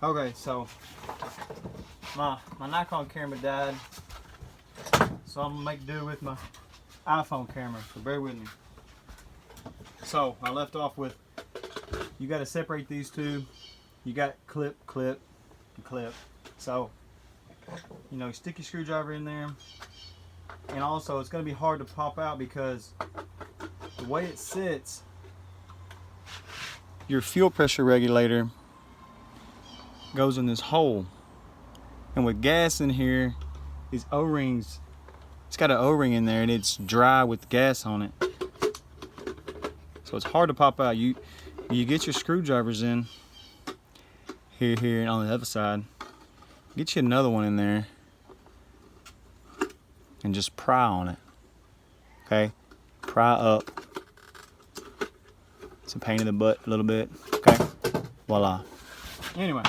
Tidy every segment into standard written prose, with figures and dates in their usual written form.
Okay, so my Nikon camera died, so I'm gonna make do with my iPhone camera, so bear with me. So I left off with, you got to separate these two. You got clip, clip, and clip. So, you know, stick your screwdriver in there, and also it's going to be hard to pop out because the way it sits, your fuel pressure regulator goes in this hole, and with gas in here, these O-rings, it's got an O-ring in there and it's dry with gas on it, so it's hard to pop out. You get your screwdrivers in here and on the other side, get you another one in there and just pry on it. Okay, pry up. It's a pain in the butt a little bit. Okay, voila. Anyway,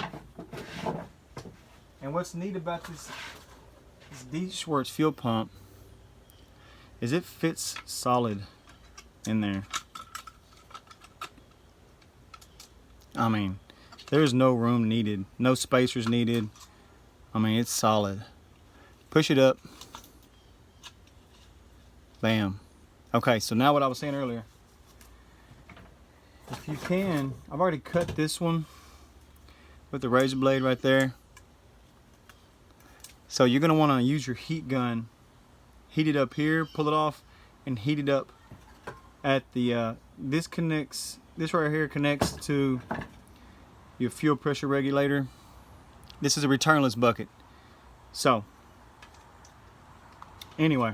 and what's neat about this Deatcshwerks fuel pump is it fits solid in there. I mean, there's no room needed, no spacers needed. I mean, it's solid. Push it up. Bam. Okay, so now what I was saying earlier, if you can, I've already cut this one with the razor blade right there. So you're gonna wanna use your heat gun, heat it up here, pull it off, and heat it up at the, this right here connects to your fuel pressure regulator. This is a returnless bucket. So, anyway,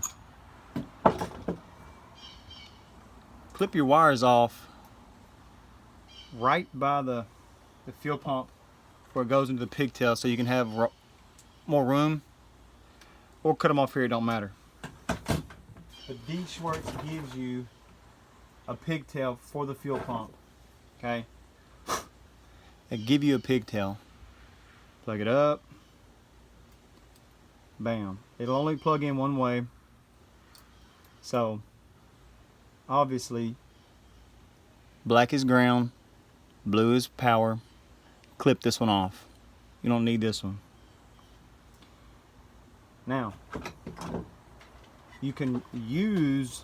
clip your wires off right by the fuel pump where it goes into the pigtail so you can have more room, or cut them off here, it don't matter. The Deatcshwerks gives you a pigtail for the fuel pump, okay? They give you a pigtail. Plug it up. Bam. It'll only plug in one way. So, obviously, black is ground, blue is power. Clip this one off. You don't need this one. Now, you can use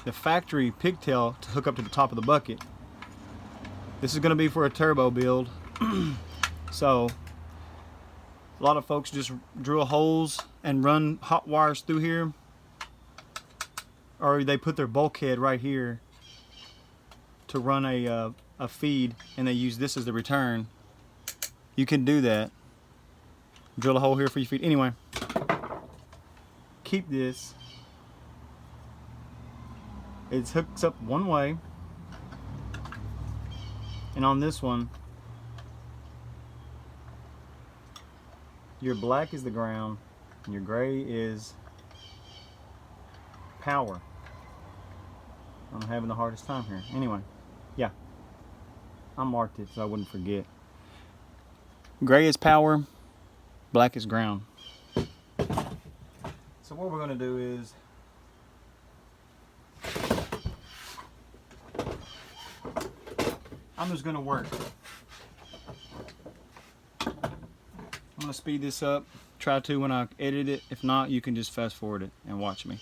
the factory pigtail to hook up to the top of the bucket. This is going to be for a turbo build. So a lot of folks just drill holes and run hot wires through here, or they put their bulkhead right here to run a feed, and they use this as the return. You can do that. Drill a hole here for your feed. Anyway, keep this. It hooks up one way, and on this one, your black is the ground and your gray is power. I'm having the hardest time here. Anyway, yeah, I marked it so I wouldn't forget. Gray is power, black is ground. So what we're going to do is, I'm just going to work. I'm going to speed this up. Try to when I edit it. If not, you can just fast forward it and watch me.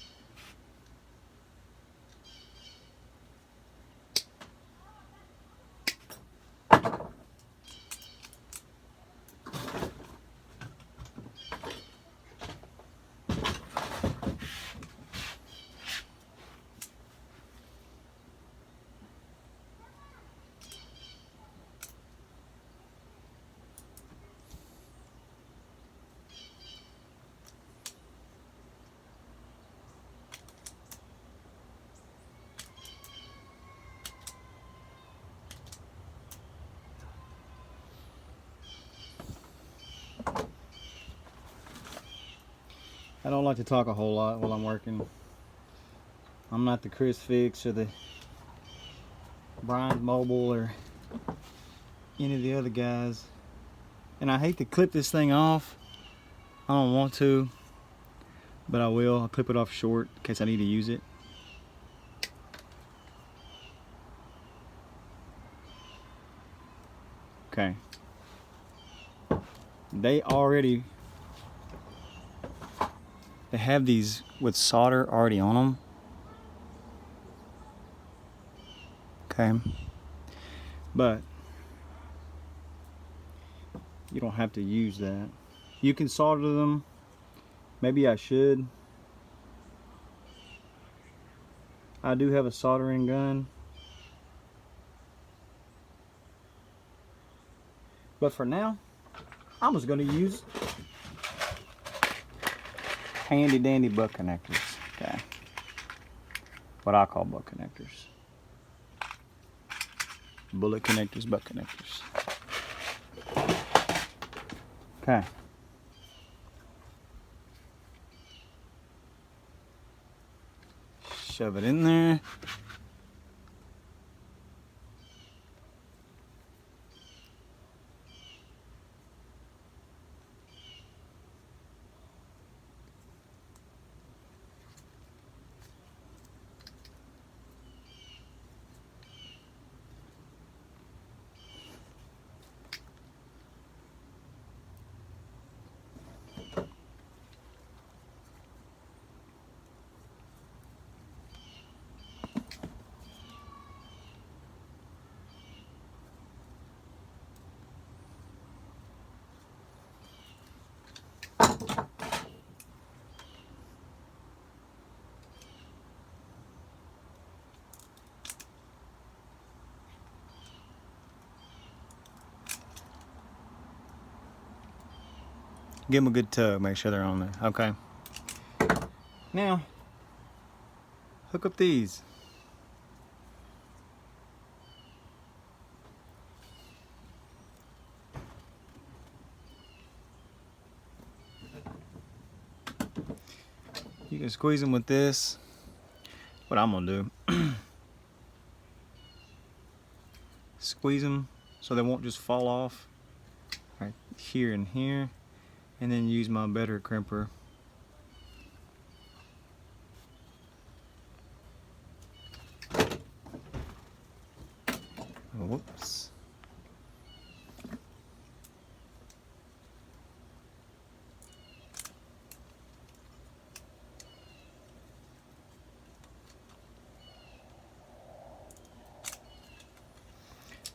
I don't like to talk a whole lot while I'm working. I'm not the Chris Fix or the Brian Mobile or any of the other guys. And I hate to clip this thing off. I don't want to, but I will. I'll clip it off short in case I need to use it. Okay. They have these with solder already on them. Okay. But you don't have to use that. You can solder them. Maybe I should. I do have a soldering gun. But for now, I'm just going to use handy dandy butt connectors. Okay. What I call butt connectors. Bullet connectors, butt connectors. Okay. Shove it in there. Give them a good tug, make sure they're on there. Okay. Now, hook up these. You can squeeze them with this. What I'm gonna do, squeeze them so they won't just fall off right here and here, and then use my better crimper. Whoops.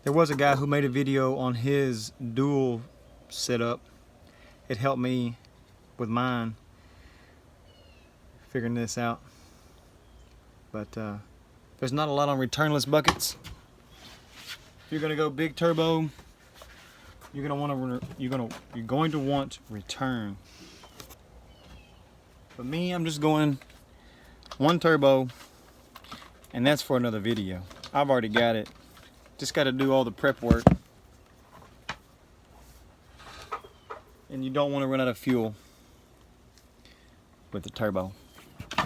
There was a guy who made a video on his dual setup. It helped me with mine figuring this out. But there's not a lot on returnless buckets. If you're gonna go big turbo, you're going to want return. But me, I'm just going one turbo, and that's for another video. I've already got it. Just got to do all the prep work. And you don't want to run out of fuel with the turbo.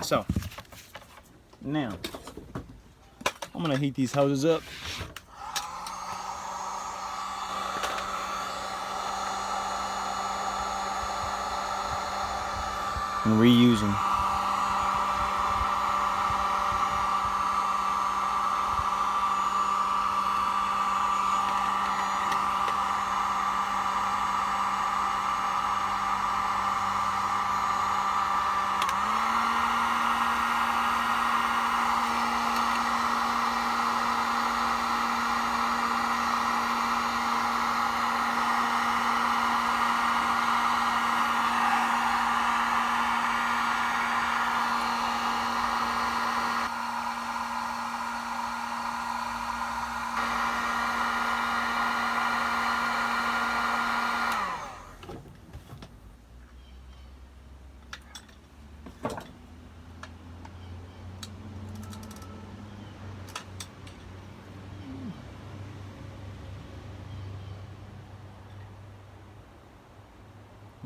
So, now, I'm going to heat these hoses up. And reuse them.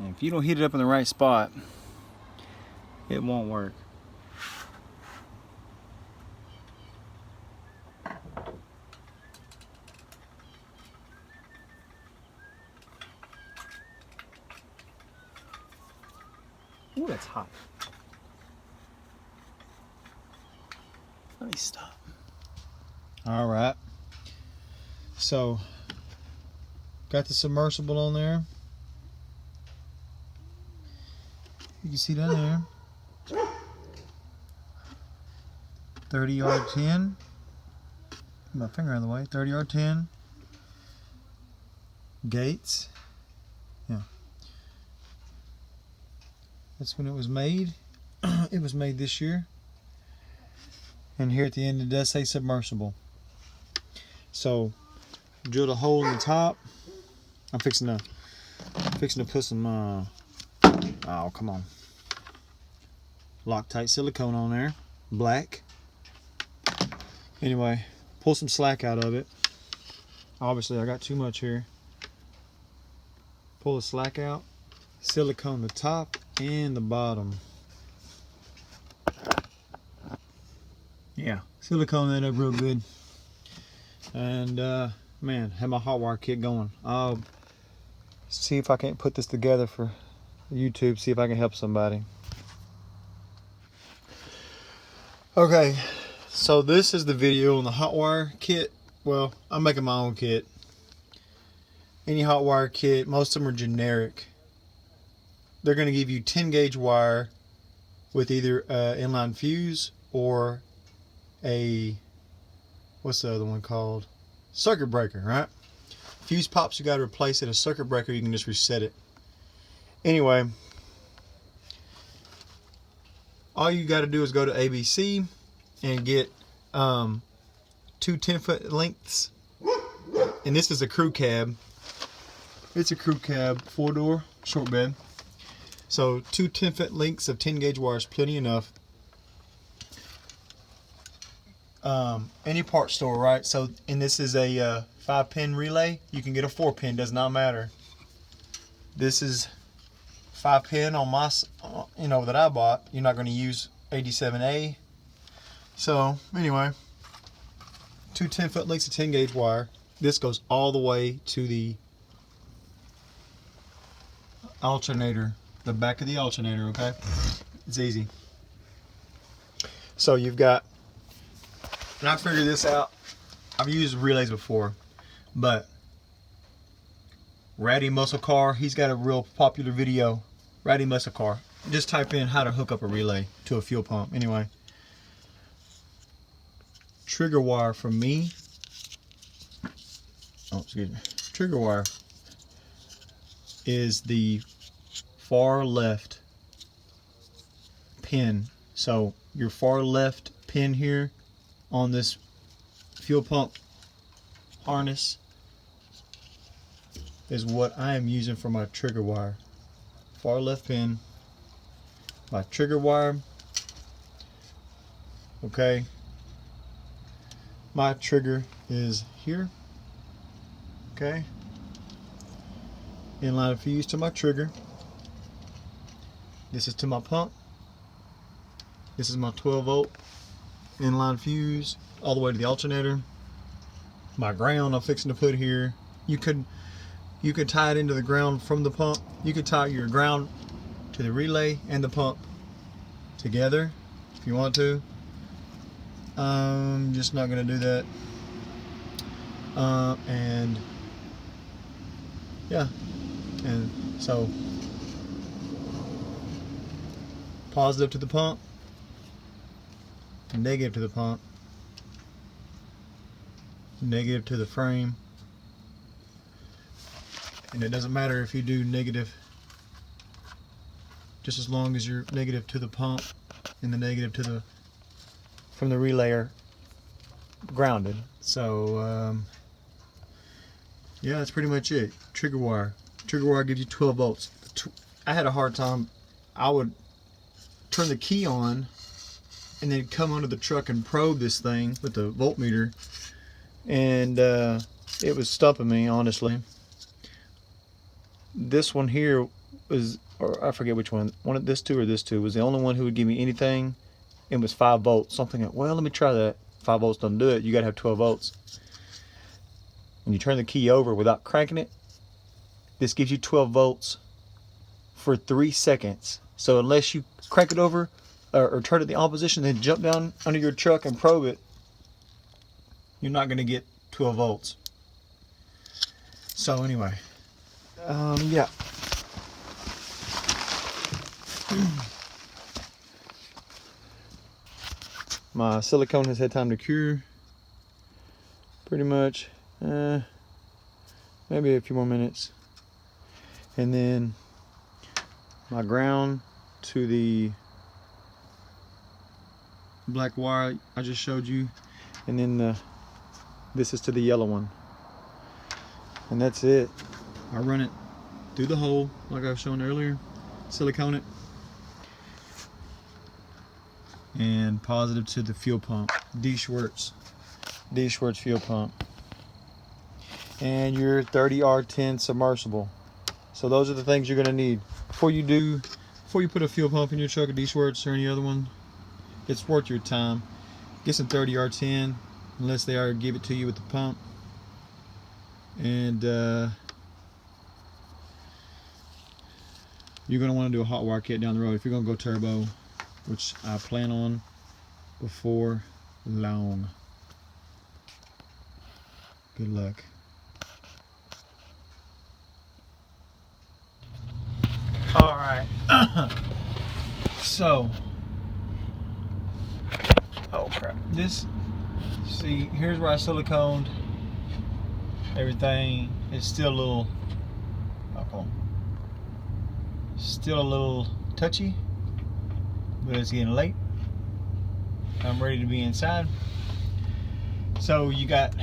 And if you don't heat it up in the right spot, it won't work. Ooh, that's hot. Let me stop. All right. So Got the submersible on there. You can see down there. 30 yard 10. My finger out of the way. 30 yard 10. Gates. Yeah. That's when it was made. It was made this year. And here at the end it does say submersible. So drilled a hole in the top. I'm fixing to put some oh, come on. Loctite silicone on there. Black. Anyway, pull some slack out of it. Obviously I got too much here. Pull the slack out. Silicone the top and the bottom. Yeah, silicone that up real good. And man, have my hot wire kit going. I'll see if I can't put this together for YouTube, see if I can help somebody. Okay, so this is the video on the hot wire kit. Well, I'm making my own kit. Any hot wire kit, most of them are generic. They're going to give you 10 gauge wire with either inline fuse or a, what's the other one called? Circuit breaker, right? Fuse pops, you got to replace it. A circuit breaker, you can just reset it. Anyway, all you got to do is go to ABC and get 2 10-foot lengths. And this is a crew cab. It's a crew cab, 4-door, short bed. So 2 10-foot lengths of 10 gauge wire is plenty enough. Any part store, right? So, and this is a 5-pin relay. You can get a 4-pin, does not matter. This is 5-pin on my, that I bought. You're not going to use 87A. So anyway, 2 10-foot lengths of 10 gauge wire. This goes all the way to the alternator, the back of the alternator. Okay, it's easy. So you've got, and I figured this out. I've used relays before, but Ratty Muscle Car, he's got a real popular video. Ratty Muscle Car. Just type in how to hook up a relay to a fuel pump. Anyway, trigger wire from me. Oh, excuse me. Trigger wire is the far left pin. So your far left pin here on this fuel pump harness is what I am using for my trigger wire. Far left pin, my trigger wire. Okay, my trigger is here. Okay, inline fuse to my trigger. This is to my pump. This is my 12-volt inline fuse all the way to the alternator. My ground I'm fixing to put here. You could tie it into the ground from the pump. You could tie your ground to the relay and the pump together if you want to. I'm just not going to do that. And yeah, and so positive to the pump, negative to the pump, negative to the frame. And it doesn't matter if you do negative, just as long as you're negative to the pump and the negative to the from the relay are grounded. So yeah, that's pretty much it. Trigger wire gives you 12 volts. I had a hard time. I would turn the key on and then come under the truck and probe this thing with the voltmeter, and it was stumping me, honestly. This one here was, or I forget which one, this two or this two was the only one who would give me anything. It was 5 volts. Something like, well, let me try that. 5 volts doesn't do it. You gotta have 12 volts. When you turn the key over without cranking it, this gives you 12 volts for 3 seconds. So unless you crank it over or turn it the opposition, then jump down under your truck and probe it, you're not going to get 12 volts. So anyway, yeah. My silicone has had time to cure, pretty much. Maybe a few more minutes. And then my ground to the black wire I just showed you, and then this is to the yellow one, and that's it. I run it through the hole like I was showing earlier, silicone it, and positive to the fuel pump, Deatcshwerks fuel pump, and your 30R10 submersible. So those are the things you're gonna need before you put a fuel pump in your truck, a Deatcshwerks or any other one. It's worth your time. Get some 30R10, unless they already give it to you with the pump. And you're gonna want to do a hot wire kit down the road if you're gonna go turbo, which I plan on before long. Good luck. All right. So, oh crap! See, here's where I siliconed everything. It's still a little, still a little touchy, but it's getting late. I'm ready to be inside. So you got,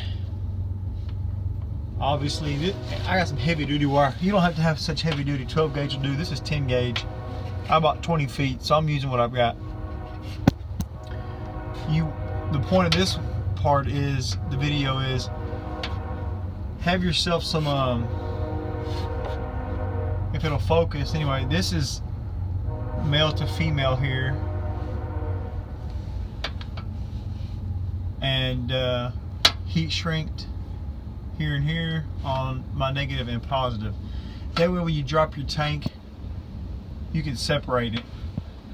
obviously, I got some heavy duty wire. You don't have to have such heavy duty. 12 gauge will do. This is 10 gauge. I'm about 20 feet, so I'm using what I've got. The point of this part is, the video is, have yourself some, if it'll focus, anyway, this is male to female here. And heat shrinked here and here on my negative and positive. That way when you drop your tank, you can separate it.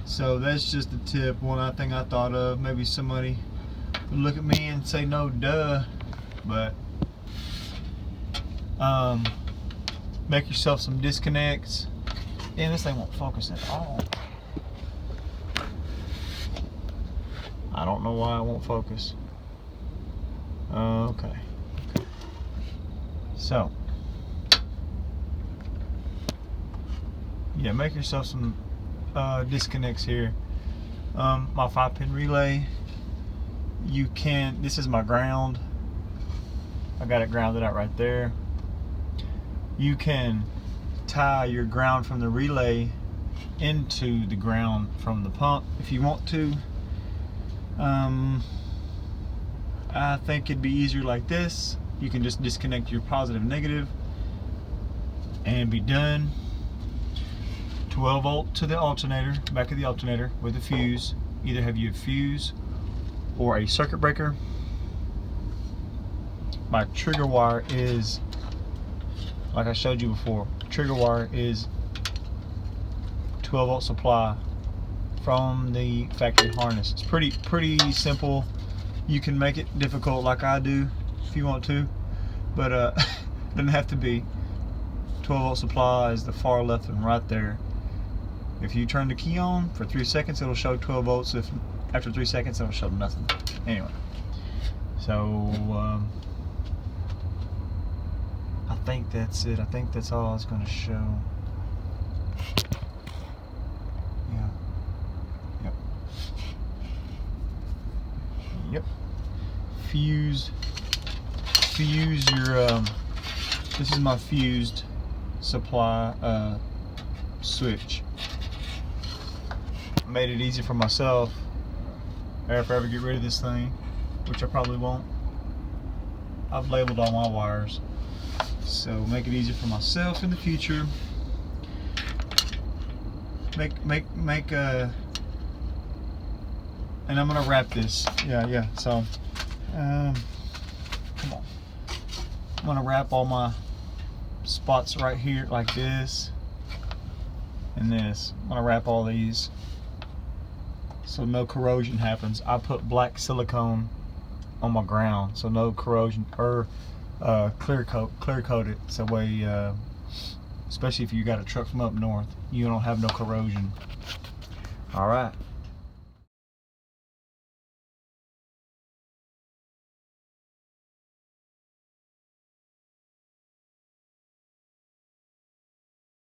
So that's just a tip, one thing I thought of. Maybe somebody would look at me and say no duh, but make yourself some disconnects. Damn, this thing won't focus at all. I don't know why it won't focus. Okay. So, yeah, make yourself some disconnects here. My 5-pin relay, you can, this is my ground. I got it grounded out right there. You can tie your ground from the relay into the ground from the pump if you want to. I think it'd be easier like this. You can just disconnect your positive and negative and be done. 12 volt to the alternator, back of the alternator with a fuse. Either have you a fuse or a circuit breaker. My trigger wire is, like I showed you before, trigger wire is 12 volt supply from the factory harness. It's pretty simple. You can make it difficult like I do if you want to, but it doesn't have to be. 12 volt supply is the far left and right there. If you turn the key on for 3 seconds, it'll show 12 volts. If after 3 seconds, it'll show nothing. Anyway, so I think that's it. I think that's all it's going to show. Yeah. Yep. Yep. Fuse your this is my fused supply switch. Made it easy for myself if I ever get rid of this thing, which I probably won't. I've labeled all my wires, so make it easy for myself in the future. Make a, and I'm gonna wrap this. Yeah. So, come on. I'm gonna wrap all my spots right here like this and this. I'm gonna wrap all these so no corrosion happens. I put black silicone on my ground so no corrosion, or clear coat it, so way, especially if you got a truck from up north, you don't have no corrosion. All right.